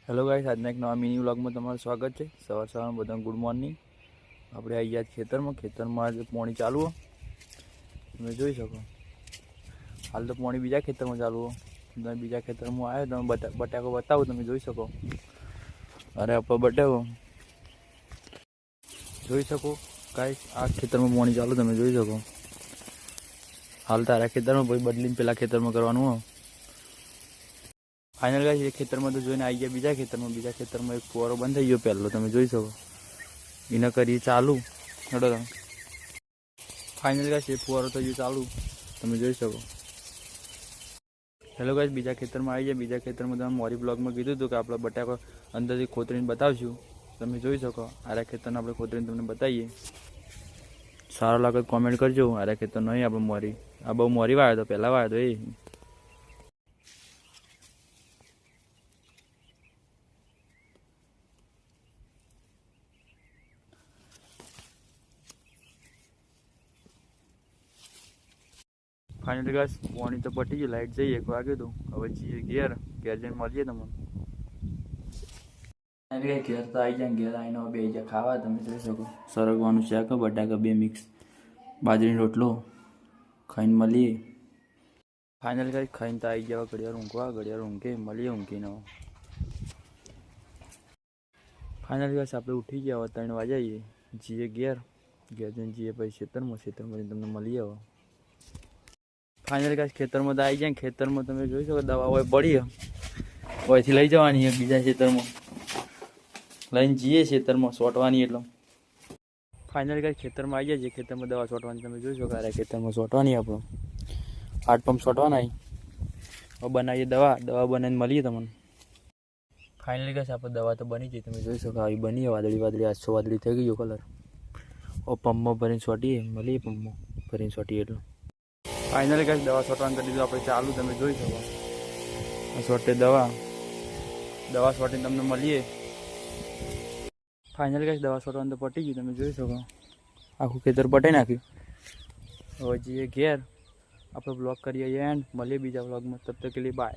Hello guys, આજના એક નવા મિની વ્લોગમાં તમારું સ્વાગત છે। સવારમાં બધાને ગુડ મોર્નિંગ। આપણે આવી ગયા ખેતરમાં આજે પાણી ચાલુ હો, તમે જોઈ શકો। હાલ તો પાણી બીજા ખેતરમાં ચાલુ હો, તમે બીજા ખેતરમાં આવ્યો, તમે બટાકો બતાવો, તમે જોઈ શકો। અરે આપણે બટાકો જોઈ શકો ગાઈસ, આ ખેતરમાં પાણી ચાલુ તમે જોઈ શકો। હાલ તારા ખેતરમાં ભાઈ બદલીને પેલા ખેતરમાં કરવાનું હો। फाइनल गाइस, एक खेतर में तो जो आई गया बीजा खेतर में एक फुवारो बंद थी गयो पहलो, तमे जोई सको। इने करी चालू हटो तमे। फाइनल गाइस, ये फुवारो तो ये चालू तमे जोई सको। हेलो गाइस, बीजा खेतर में आई गया। बीजा खेतर में तमे मोरी ब्लॉग में कीधुं हतुं के आपणे बटाको अंदरथी खोतरीने बतावशुं, तमे जोई सको। आरा खेतरने आपणे खोतरीने तमने बतावीए। सारो लागे तो कमेंट करजो। आरा खेतर नहीं आपणे मोरी आ बहु मोरी वायो तो पहला वायो तो ए फाइनल गाइस, पानी तो पटी गई, लाइट जाइए 1 वागे तो हवे जीए घेर जईने मळीए तमने। फाइनल घेर तो आई जाए, घेर आईने बेही जा खावा, तमे जोई सको। सरगवानुं शाक, बटाका 2 मिक्स, बाजरीनो रोटलो खाईने मळीए। फाइनल गाइस, खाईने तो आई गया, घड़ियाळ ऊँघे मळीए ऊँघीने। फाइनल गाइस, आपणे उठी गया, 3 वागे जीए घेर जईने जीए पछी खेतरमां तमने मळीए। फाइनल गाइस, खेतर में तो आई जाए, खेतर में तमे जोई सको दवा होय पड़ी है, ओयथी लई जवानी है बीजा खेतर में लईने जीए खेतर में सोटवानी एटले। फाइनल गाइस, खेतर में आई जाए, खेतर में दवा सोटवानी तमे जोई सको। आ खेतर में सोटवानी आपणे 8 पंप सोटवाना है। अब बनाईए दवा बनाईने मळीए तमने। फाइनल गाइस, आपणे दवा तो बनी गई, तमे जोई सको। आई बनी है, वादળી आछो वादળી थई गयो कलर। और पंप में भरीने सोटीए, मळीए पंप में भरीने सोटीए एटले। फाइनल गाइस, दवा सोटवान कर दीधुं आपणे चालू, तमे जोई सको। सोटे दवा सोटीने तमने मळीए। फाइनल गाइस, दवा सोटवान तो पटी गई, तमे जोई सको। आखुं खेतर पटाई नाख्युं। हवे जीए घेर। आपणे ब्लॉग करीए एंड, मळीए बीजा ब्लॉग में। तब तक के लिए बाय।